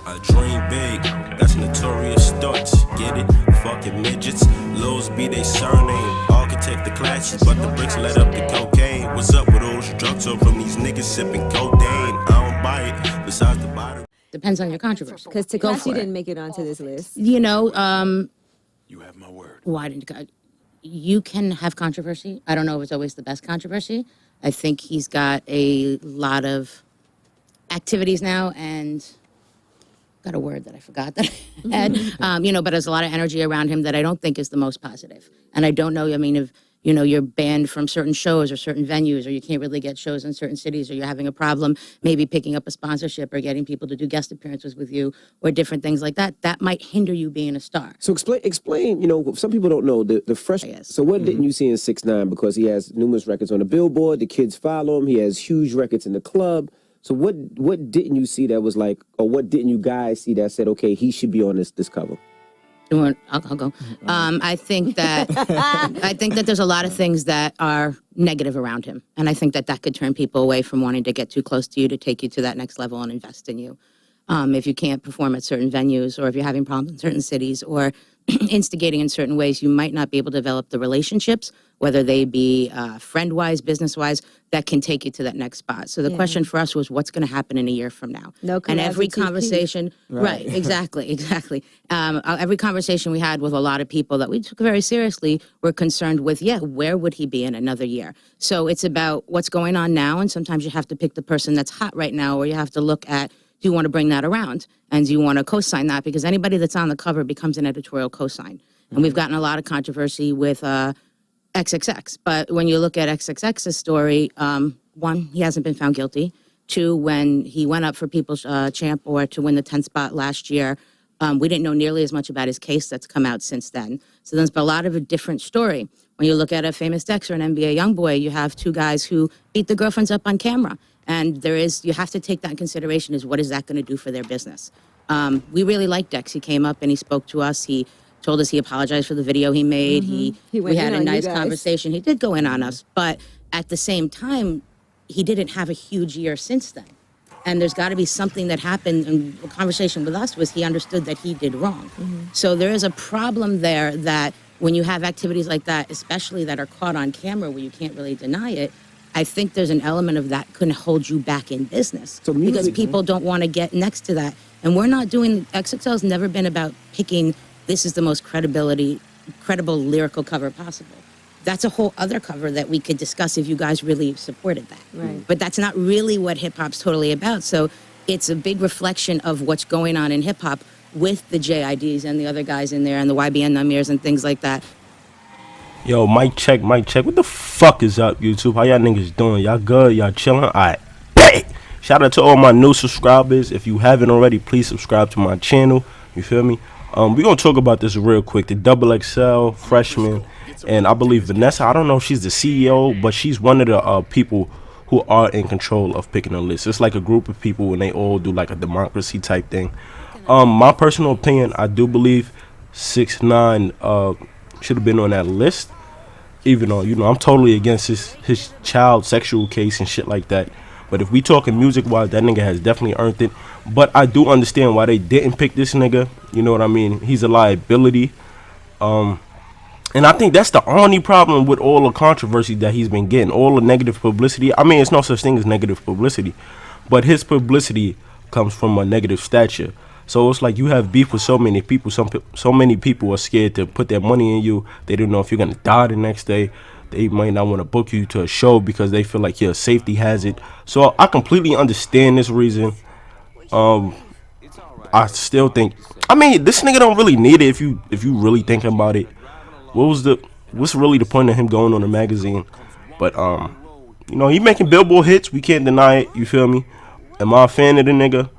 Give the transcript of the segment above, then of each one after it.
I dream big, that's notorious thoughts. Get it? Fucking midgets, Lils be they surname. Architect the clashes, but the bricks let up the cocaine. What's up with all the structure from these niggas sipping codeine? I don't buy it, besides the bottom. Depends on your controversy. Because Tekashi didn't make it onto this list. You know, You have my word. why didn't God? You can have controversy. I don't know if it's always the best controversy. I think he's got a lot of activities now and got a word that I forgot that I had, but there's a lot of energy around him that I don't think is the most positive. And I don't know, if, you're banned from certain shows or certain venues, or you can't really get shows in certain cities, or you're having a problem maybe picking up a sponsorship or getting people to do guest appearances with you or different things like that, that might hinder you being a star. So explain, some people don't know the fresh. Yes. So what didn't you see in 6ix9ine? Because he has numerous records on the Billboard, the kids follow him, he has huge records in the club. So what didn't you see that was like, or what didn't you guys see that said, okay, he should be on this cover? I'll go. I think that there's a lot of things that are negative around him, and I think that could turn people away from wanting to get too close to you to take you to that next level and invest in you. If you can't perform at certain venues, or if you're having problems in certain cities, or instigating in certain ways, you might not be able to develop the relationships, whether they be friend-wise, business-wise, that can take you to that next spot. So the question for us was, what's going to happen in a year from now? No, and every conversation, right, exactly. Every conversation we had with a lot of people that we took very seriously were concerned with, where would he be in another year? So it's about what's going on now, and sometimes you have to pick the person that's hot right now, or you have to look at, do you want to bring that around? And do you want to co-sign that? Because anybody that's on the cover becomes an editorial co-sign. And we've gotten a lot of controversy with XXX. But when you look at XXX's story, one, he hasn't been found guilty. Two, when he went up for People's Champ or to win the 10th spot last year, we didn't know nearly as much about his case that's come out since then. So there's been a lot of a different story. When you look at a famous DEX or an NBA Youngboy, you have two guys who beat the girlfriends up on camera. And you have to take that in consideration, is what is that going to do for their business? We really liked Dex. He came up and he spoke to us. He told us he apologized for the video he made. We had a nice conversation. He did go in on us. But at the same time, he didn't have a huge year since then. And there's got to be something that happened. And the conversation with us was he understood that he did wrong. So there is a problem there that when you have activities like that, especially that are caught on camera where you can't really deny it, I think there's an element of that can hold you back in business. So because people don't want to get next to that. And we're not doing, XXL's never been about picking, this is the most credible lyrical cover possible. That's a whole other cover that we could discuss if you guys really supported that. Right. But that's not really what hip hop's totally about. So it's a big reflection of what's going on in hip hop with the JIDs and the other guys in there and the YBN Namirs and things like that. Yo, mic check. What the fuck is up, YouTube? How y'all niggas doing? Y'all good? Y'all chilling? Alright, bet. Shout out to all my new subscribers. If you haven't already, please subscribe to my channel. You feel me? We're gonna talk about this real quick. The XXL freshman, and I believe Vanessa. I don't know if she's the CEO, but she's one of the people who are in control of picking a list. It's like a group of people, and they all do like a democracy type thing. My personal opinion, I do believe 6ix9ine should have been on that list, even though I'm totally against his child sexual case and shit like that. But if we talking music wise, that nigga has definitely earned it. But I do understand why they didn't pick this nigga. You know what I mean? He's a liability. And I think that's the only problem with all the controversy that he's been getting, all the negative publicity. I mean, it's no such thing as negative publicity, but his publicity comes from a negative stature. So it's like you have beef with so many people. So many people are scared to put their money in you. They don't know if you're gonna die the next day. They might not want to book you to a show because they feel like you're a safety hazard. So I completely understand this reason. I still think, I mean, this nigga don't really need it if you really think about it. What's really the point of him going on a magazine? But he making Billboard hits. We can't deny it. You feel me? Am I a fan of the nigga?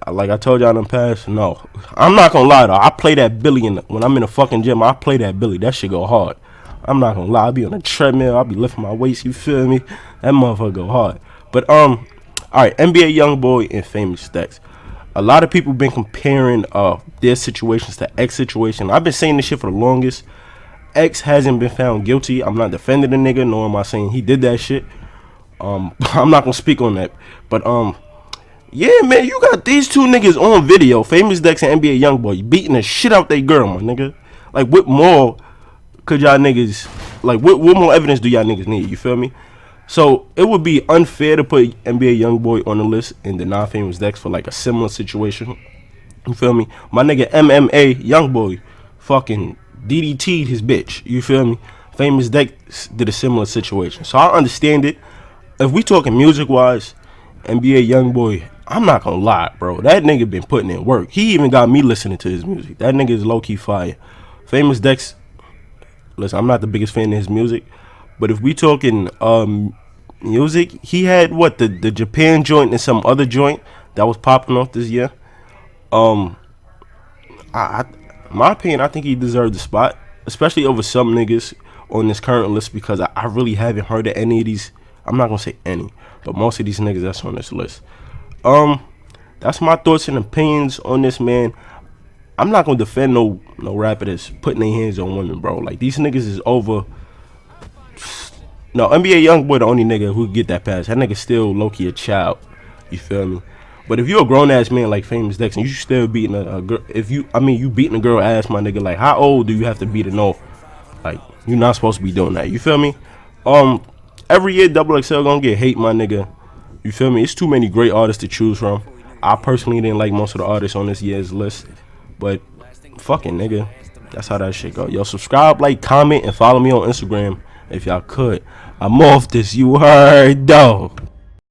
Like I told y'all in the past, no. I'm not gonna lie though. I play that Billy when I'm in the fucking gym. I play that Billy. That shit go hard. I'm not gonna lie. I be on a treadmill. I be lifting my weights. You feel me? That motherfucker go hard. But all right. NBA Youngboy and Famous Dex. A lot of people been comparing their situations to X situation. I've been saying this shit for the longest. X hasn't been found guilty. I'm not defending the nigga, nor am I saying he did that shit. I'm not gonna speak on that. But Yeah, man, you got these two niggas on video, Famous Dex and NBA Youngboy, beating the shit out they girl, my nigga. Like, what more could y'all niggas, like, what more evidence do y'all niggas need? You feel me? So it would be unfair to put NBA Youngboy on the list and deny Famous Dex for like a similar situation. You feel me? My nigga MMA Youngboy fucking DDT'd his bitch. You feel me? Famous Dex did a similar situation. So I understand it. If we talking music wise, NBA Youngboy, I'm not gonna lie, bro. That nigga been putting in work. He even got me listening to his music. That nigga is low key fire. Famous Dex, listen, I'm not the biggest fan of his music, but if we talking music, he had what the Japan joint and some other joint that was popping off this year. My opinion, I think he deserved the spot, especially over some niggas on this current list, because I really haven't heard of any of these. I'm not gonna say any, but most of these niggas that's on this list. That's my thoughts and opinions on this, man. I'm not gonna defend no rapper that's putting their hands on women, bro. Like, these niggas is over. No, NBA Youngboy the only nigga who get that pass. That nigga still low-key a child. You feel me? But if you're a grown-ass man like Famous Dex and you still beating a girl, you beating a girl ass, my nigga, like, how old do you have to be to know, like, you're not supposed to be doing that? You feel me? Every year XXL gonna get hate, my nigga. You feel me? It's too many great artists to choose from. I personally didn't like most of the artists on this year's list, but fucking nigga, that's how that shit go. Yo, subscribe, like, comment, and follow me on Instagram if y'all could. I'm off this, you heard though.